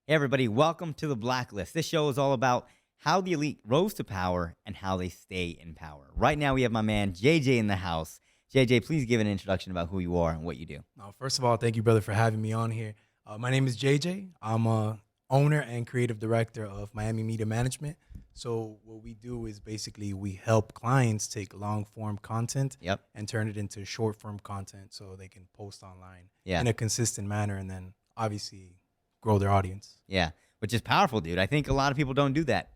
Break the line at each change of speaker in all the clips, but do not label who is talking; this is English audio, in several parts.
Hey, everybody, welcome to The Blacklist. This show is all about how the elite rose to power and how they stay in power. Right now, we have my man JJ in the house. JJ, please give an introduction about who you are and what you do.
First of all, thank you, brother, for having me on here. My name is JJ. I'm a owner and creative director of Miami Media Management. So what we do is basically we help clients take long form content
Yep.
and turn it into short form content so they can post online
Yeah.
in a consistent manner and then obviously grow their audience.
Yeah. Which is powerful, dude. I think a lot of people don't do that.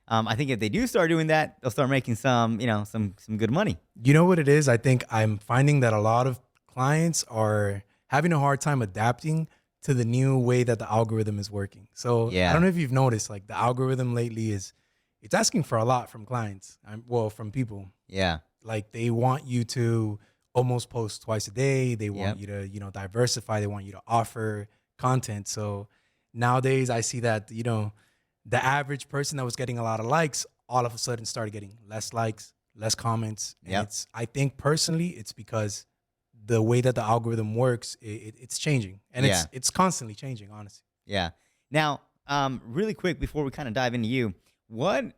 I think if they do start doing that, they'll start making some good money.
You know what it is? I think I'm finding that a lot of clients are having a hard time adapting to the new way that the algorithm is working. So I don't
Yeah.
know if you've noticed, like the algorithm lately it's asking for a lot from clients. From people.
Yeah.
Like they want you to almost post twice a day. They want
Yep.
you to, diversify. They want you to offer content. So nowadays I see that, the average person that was getting a lot of likes all of a sudden started getting less likes, less comments. And
Yep.
I think personally, it's because the way that the algorithm works, it's changing and
Yeah.
it's constantly changing, honestly.
Yeah. Now, really quick before we kind of dive into you, what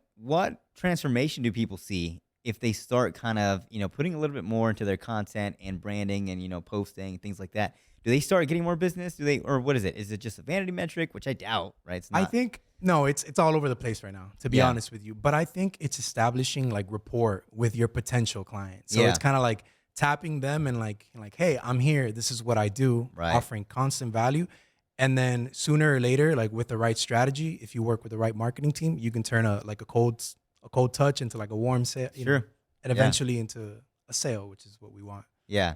transformation do people see if they start kind of putting a little bit more into their content and branding and posting things like that? Do they start getting more business? Do they, or what is it? Is it just a vanity metric, which I doubt, right? It's
I
not.
think no, it's all over the place right now, to be
Yeah.
honest with you. But I think it's establishing like rapport with your potential client. So
Yeah.
it's kind of like tapping them and like, hey, I'm here. This is what I do,
Right.
offering constant value. And then sooner or later, like with the right strategy, if you work with the right marketing team, you can turn a cold touch into like a warm sale,
Sure.
and
Yeah.
eventually into a sale, which is what we want.
Yeah.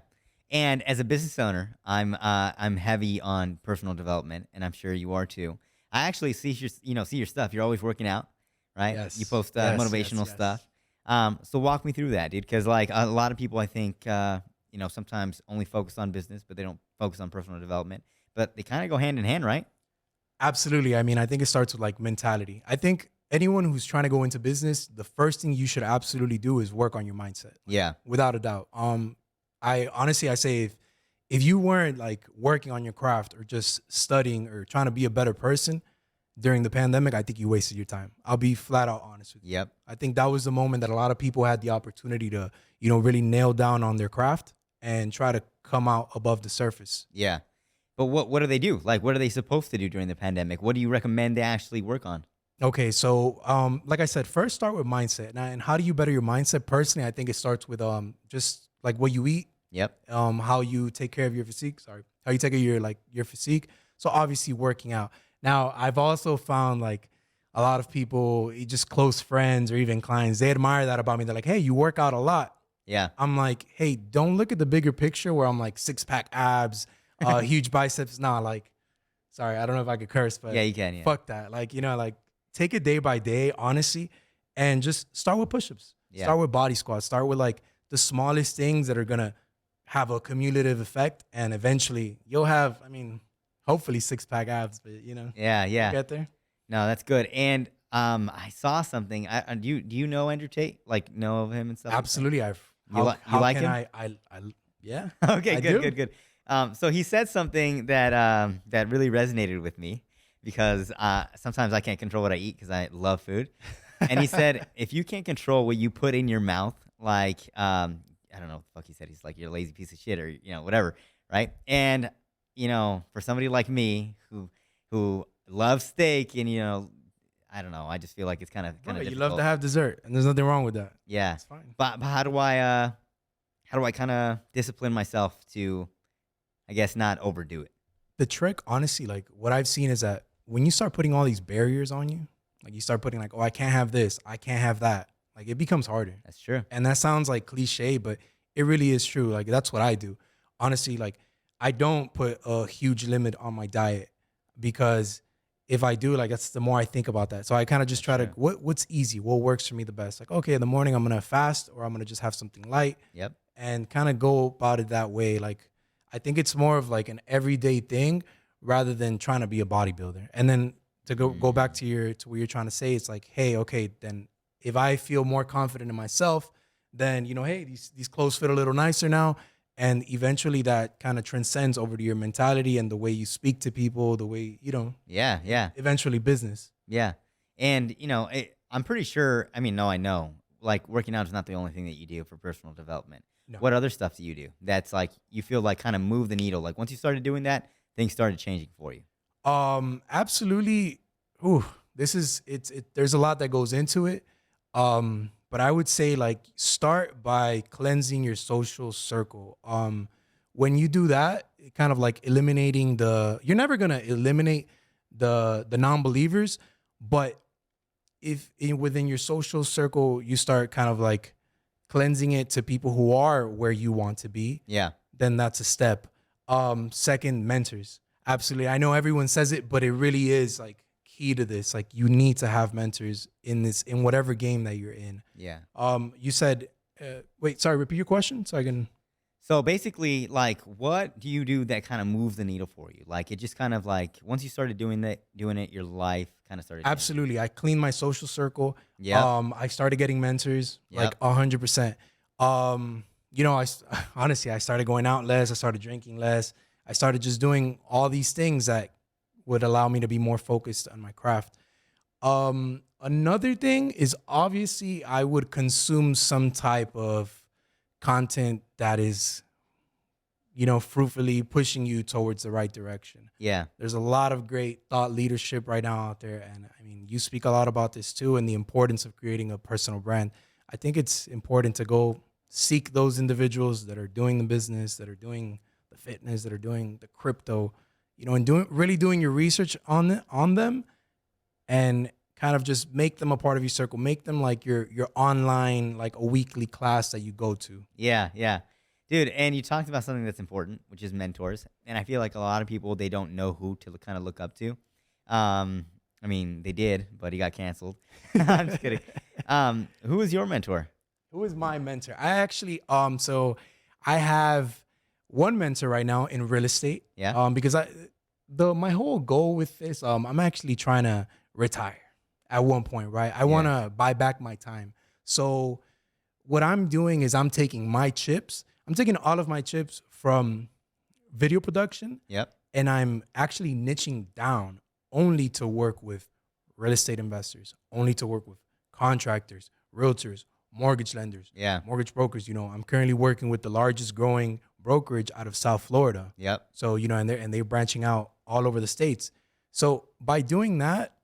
And as a business owner, I'm heavy on personal development, and I'm sure you are too. I actually see your stuff. You're always working out, right? You
Yes.
post
Yes.
motivational
Yes. Yes.
stuff. So walk me through that, dude, because like a lot of people, I think, sometimes only focus on business, but they don't focus on personal development. But they kind of go hand in hand, right?
Absolutely. I mean, I think it starts with like mentality. I think anyone who's trying to go into business, the first thing you should absolutely do is work on your mindset, like,
Yeah.
without a doubt. I say if you weren't like working on your craft or just studying or trying to be a better person during the pandemic, I think you wasted your time. I'll be flat out honest with you.
Yep.
I think that was the moment that a lot of people had the opportunity to, really nail down on their craft and try to come out above the surface.
Yeah. But what do they do? Like, what are they supposed to do during the pandemic? What do you recommend they actually work on?
Okay, so like I said, first start with mindset. And how do you better your mindset? Personally, I think it starts with just like what you eat,
Yep.
how you take care of your physique. Sorry, how you take care of your physique. So obviously working out. Now I've also found like a lot of people, just close friends or even clients, they admire that about me. They're like, hey, you work out a lot.
Yeah.
I'm like, hey, don't look at the bigger picture where I'm like 6-pack abs, huge biceps. Nah, like, sorry, I don't know if I could curse, but
Yeah, you can. Yeah.
fuck that. Like, like take it day by day, honestly, and just start with push-ups.
Yeah.
Start with body squats. Start with like the smallest things that are gonna have a cumulative effect, and eventually you'll have, I mean, hopefully 6-pack abs, but
Yeah. Yeah.
get there.
No, that's good. And I saw something. Do you know Andrew Tate? Like know of him and stuff?
Absolutely, I've.
You
How
like
can
him?
Yeah.
Okay,
I
good,
do.
good, good. So he said something that really resonated with me because sometimes I can't control what I eat because I love food. And he said, if you can't control what you put in your mouth, like I don't know what the fuck he said. He's like, you're a lazy piece of shit or whatever, right? And for somebody like me who loves steak and I don't know, I just feel like it's kind of
Bro, you
difficult.
love to have dessert, and there's nothing wrong with that.
Yeah.
It's fine.
But how do I kind of discipline myself to, I guess, not overdo it?
The trick, honestly, like what I've seen is that when you start putting all these barriers on you, like you start putting like, oh, I can't have this, I can't have that, like it becomes harder.
That's true.
And that sounds like cliche, but it really is true. Like that's what I do. Honestly, like I don't put a huge limit on my diet because if I do, like that's the more I think about that. So I kind of just try to
true.
what's easy, what works for me the best. Like, okay, in the morning I'm gonna fast or I'm gonna just have something light
Yep.
and kind of go about it that way. Like I think it's more of like an everyday thing rather than trying to be a bodybuilder. And then to go back to what you're trying to say, it's like, hey, okay, then if I feel more confident in myself, then hey, these clothes fit a little nicer now. And eventually that kind of transcends over to your mentality and the way you speak to people, the way,
Yeah, yeah,
eventually business.
yeah. And I'm pretty sure. I mean, no, I know. Like working out is not the only thing that you do for personal development.
No.
What other stuff do you do that's like you feel like kind of move the needle? Like once you started doing that, things started changing for you.
Absolutely. Ooh, there's a lot that goes into it. But I would say like start by cleansing your social circle. When you do that, it kind of like eliminating you're never gonna eliminate the non-believers, but if within your social circle you start kind of like cleansing it to people who are where you want to be,
Yeah,
then that's a step. Second, mentors. Absolutely. I know everyone says it, but it really is like key to this. Like you need to have mentors in whatever game that you're in.
yeah.
You said, wait, sorry, repeat your question so I can.
So basically, like, what do you do that kind of moves the needle for you? Like, it just kind of like once you started doing it, your life kind of started. Changing.
Absolutely. I cleaned my social circle.
Yeah.
I started getting mentors, like
Yep.
100%. Honestly, I started going out less. I started drinking less. I started just doing all these things that would allow me to be more focused on my craft. Another thing is obviously I would consume some type of content that is, fruitfully pushing you towards the right direction.
Yeah.
There's a lot of great thought leadership right now out there. And I mean, you speak a lot about this too, and the importance of creating a personal brand. I think it's important to go seek those individuals that are doing the business, that are doing the fitness, that are doing the crypto, and doing your research on them, and kind of just make them a part of your circle. Make them like your online, like a weekly class that you go to.
Yeah, yeah. Dude, and you talked about something that's important, which is mentors. And I feel like a lot of people, they don't know who to kind of look up to. I mean, they did, but he got canceled. I'm just kidding. Who was your mentor?
Who is my mentor? I actually, so I have one mentor right now in real estate.
Yeah.
Because my whole goal with this, I'm actually trying to retire at one point, right? I want to buy back my time. So what I'm doing is I'm taking all of my chips from video production.
Yep.
And I'm actually niching down only to work with real estate investors, only to work with contractors, realtors, mortgage lenders,
Yeah.
mortgage brokers. I'm currently working with the largest growing brokerage out of South Florida.
Yep.
So, and they're branching out all over the states. So by doing that,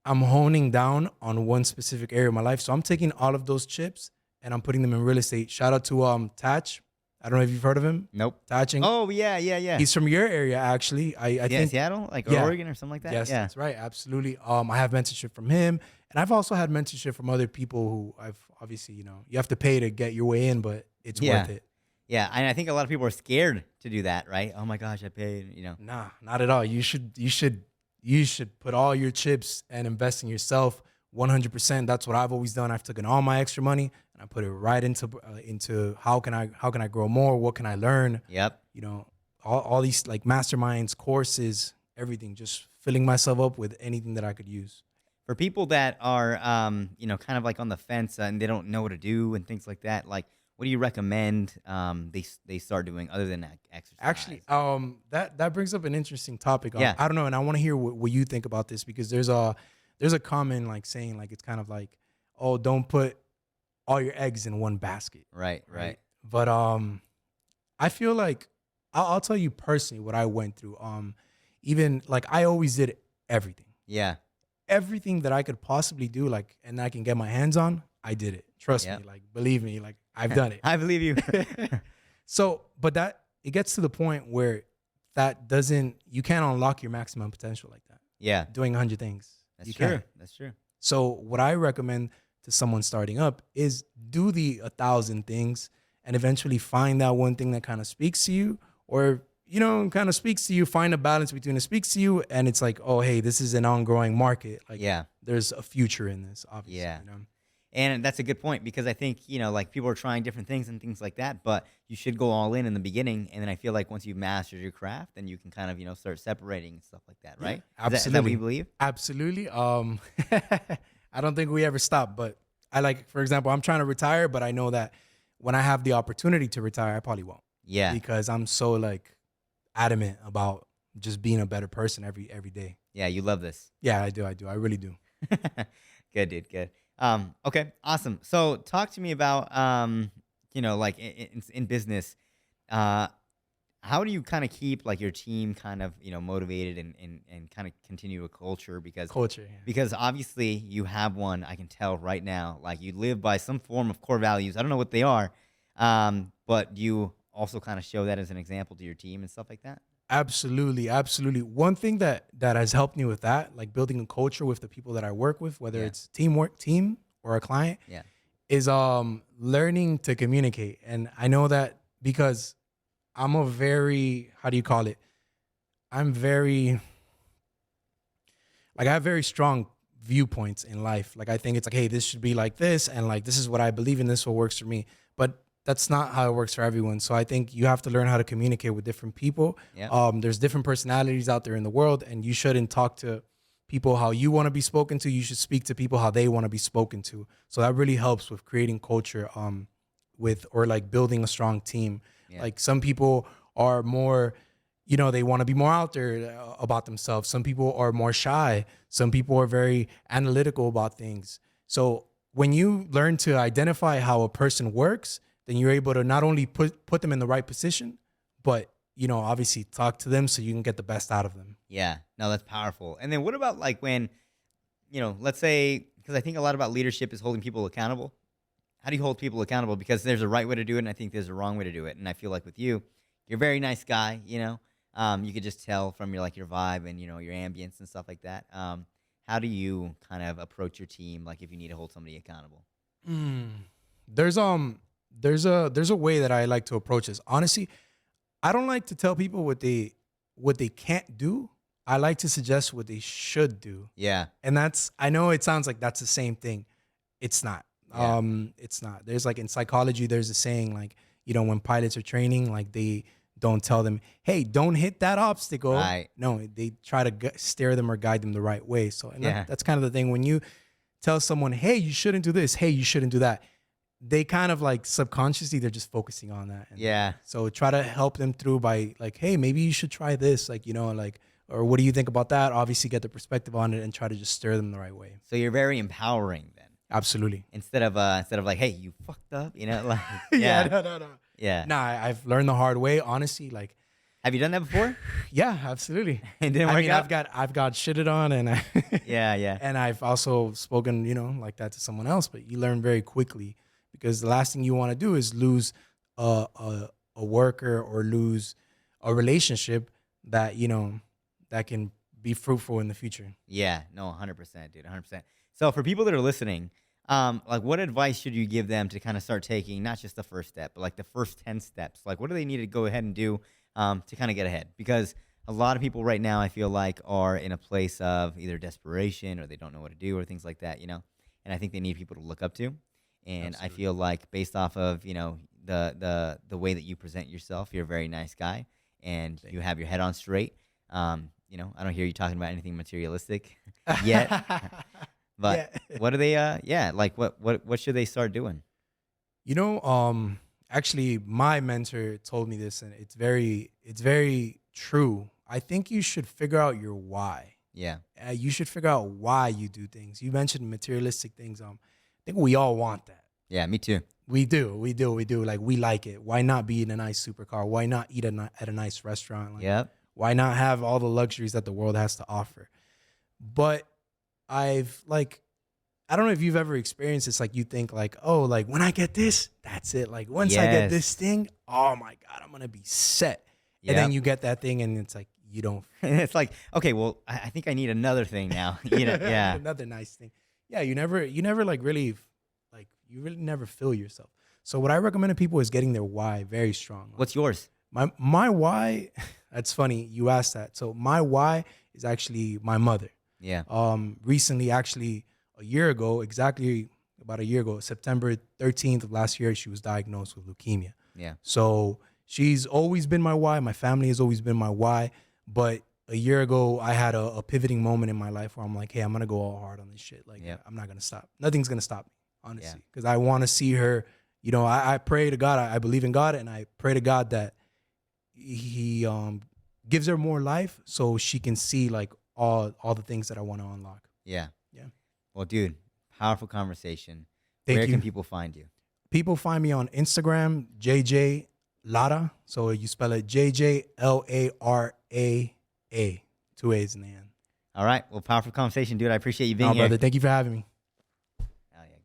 I'm honing down on one specific area of my life. So I'm taking all of those chips and I'm putting them in real estate. Shout out to Tatch. I don't know if you've heard of him.
Nope.
Tatching.
Oh, yeah, yeah, yeah.
He's from your area, actually. I think
Seattle, like
Yeah.
Oregon or something like that.
Yes,
Yeah.
that's right. Absolutely. I have mentorship from him, and I've also had mentorship from other people who I've obviously, you have to pay to get your way in, but it's worth it.
Yeah, and I think a lot of people are scared to do that, right? Oh my gosh, I paid,
Nah, not at all. You should put all your chips and invest in yourself 100%. That's what I've always done. I've taken all my extra money and I put it right into how can I grow more? What can I learn?
Yep.
All these like masterminds, courses, everything, just filling myself up with anything that I could use.
For people that are, kind of like on the fence and they don't know what to do and things like that, like, what do you recommend they start doing other than exercise?
Actually, that brings up an interesting topic.
Yeah.
I don't know, and I want to hear what you think about this, because there's a common like saying, like, it's kind of like, oh, don't put all your eggs in one basket.
Right.
But I feel like I'll tell you personally what I went through. Even like I always did everything.
Yeah.
Everything that I could possibly do, like, and I can get my hands on, I did it. Trust
Yep.
me, like, believe me, like, I've done it.
I believe you.
So, but it gets to the point where you can't unlock your maximum potential like that.
Yeah.
Doing 100 things.
That's
You
true.
can't.
That's true.
So what I recommend to someone starting up is do the 1,000 things and eventually find that one thing that kind of speaks to you, or, kind of speaks to you, find a balance between it speaks to you and it's like, oh, hey, this is an ongoing market. Like,
Yeah.
there's a future in this, obviously.
Yeah. And that's a good point, because I think, like people are trying different things and things like that, but you should go all in the beginning. And then I feel like once you've mastered your craft, then you can kind of, start separating and stuff like that, right?
Absolutely.
Is that what you believe?
Absolutely. I don't think we ever stop, but I, like, for example, I'm trying to retire, but I know that when I have the opportunity to retire, I probably won't.
Yeah.
because I'm so like adamant about just being a better person every day.
Yeah. You love this.
Yeah, I do. I really do.
Good, dude. Good. Okay. Awesome. So talk to me about, like in business, uh, how do you kind of keep like your team kind of, motivated and kind of continue a culture
Culture. Yeah.
because obviously you have one. I can tell right now, like you live by some form of core values. I don't know what they are. But you also kind of show that as an example to your team and stuff like that.
Absolutely, absolutely. One thing that has helped me with that, like building a culture with the people that I work with, whether
Yeah.
it's team or a client,
Yeah.
is learning to communicate. And I know that because I'm a very, how do you call it? I'm very, like, I have very strong viewpoints in life. Like, I think it's like, hey, this should be like this, and like this is what I believe in, this is what works for me. But that's not how it works for everyone. So I think you have to learn how to communicate with different people.
Yeah.
There's different personalities out there in the world, and you shouldn't talk to people how you want to be spoken to. You should speak to people how they want to be spoken to. So that really helps with creating culture, with, or like building a strong team.
Yeah.
Like some people are more, they want to be more out there about themselves. Some people are more shy. Some people are very analytical about things. So when you learn to identify how a person works, then you're able to not only put them in the right position, but obviously talk to them so you can get the best out of them.
Yeah. No, that's powerful. And then what about like when, let's say, because I think a lot about leadership is holding people accountable. How do you hold people accountable? Because there's a right way to do it, and I think there's a wrong way to do it. And I feel like with you, you're a very nice guy. You could just tell from your vibe and your ambience and stuff like that. How do you kind of approach your team, like if you need to hold somebody accountable?
Mm. There's there's a way that I like to approach this. Honestly, I don't like to tell people what they can't do. I like to suggest what they should do.
Yeah.
And I know it sounds like that's the same thing. It's not.
Yeah.
It's not. There's like in psychology, there's a saying like, when pilots are training, like they don't tell them, hey, don't hit that obstacle.
Right.
No, they try to steer them or guide them the right way. So, and
Yeah.
that's kind of the thing. When you tell someone, hey, you shouldn't do this, hey, you shouldn't do that, they kind of like subconsciously, they're just focusing on that. And
Yeah.
so try to help them through by like, hey, maybe you should try this, like, or what do you think about that? Obviously get the perspective on it and try to just steer them the right way.
So you're very empowering then.
Absolutely.
Instead of like, hey, you fucked up, like
Yeah,
yeah.
no.
Yeah.
Nah, I've learned the hard way, honestly. Like,
Have you done that before?
yeah, absolutely.
It didn't work out?
I've got shitted on, and
Yeah.
and I've also spoken, like that to someone else. But you learn very quickly, because the last thing you want to do is lose a worker or lose a relationship that that can be fruitful in the future.
Yeah, no, 100%, dude, 100%. So for people that are listening, like what advice should you give them to kind of start taking not just the first step, but like the first 10 steps? Like what do they need to go ahead and do to kind of get ahead? Because a lot of people right now, I feel like, are in a place of either desperation or they don't know what to do or things like that, And I think they need people to look up to. And
Absolutely.
I feel like based off of, the way that you present yourself, you're a very nice guy and you have your head on straight. I don't hear you talking about anything materialistic yet. But
Yeah.
what do they like what should they start doing?
Actually my mentor told me this, and it's very true. I think you should figure out your why.
Yeah.
You should figure out why you do things. You mentioned materialistic things. I think we all want that.
Yeah, me too.
We do. Like, we like it. Why not be in a nice supercar? Why not eat at a nice restaurant? Like,
Yep.
why not have all the luxuries that the world has to offer? But I don't know if you've ever experienced this. Like, you think like, oh, like when I get this, that's it. Like once I get this
Yes.
thing, oh my God, I'm going to be set. And then
Yep.
you get that thing and it's like, you don't.
And it's like, okay, well, I think I need another thing now. Yeah.
Another nice thing. Yeah. You never like really, like you really never feel yourself. So what I recommend to people is getting their why very strong.
What's yours?
My why, that's funny you asked that. So my why is actually my mother.
Yeah.
Recently, actually exactly about a year ago, September 13th of last year, she was diagnosed with leukemia.
Yeah.
So she's always been my why. My family has always been my why. But a year ago, I had a pivoting moment in my life where I'm like, hey, I'm going to go all hard on this shit. Like,
Yep.
I'm not going to stop. Nothing's going to stop me, honestly.
Yeah.
Because I want to see her. I pray to God. I believe in God, and I pray to God that he gives her more life so she can see like all the things that I want to unlock.
Yeah.
Yeah.
Well, dude, powerful conversation.
Thank
Where
you.
can people find you?
People find me on Instagram, JJ Lara. So you spell it JJ Lara, 2 A's in the end.
All right. Well, powerful conversation, dude. I appreciate you being
No,
here.
brother. Thank you for having me.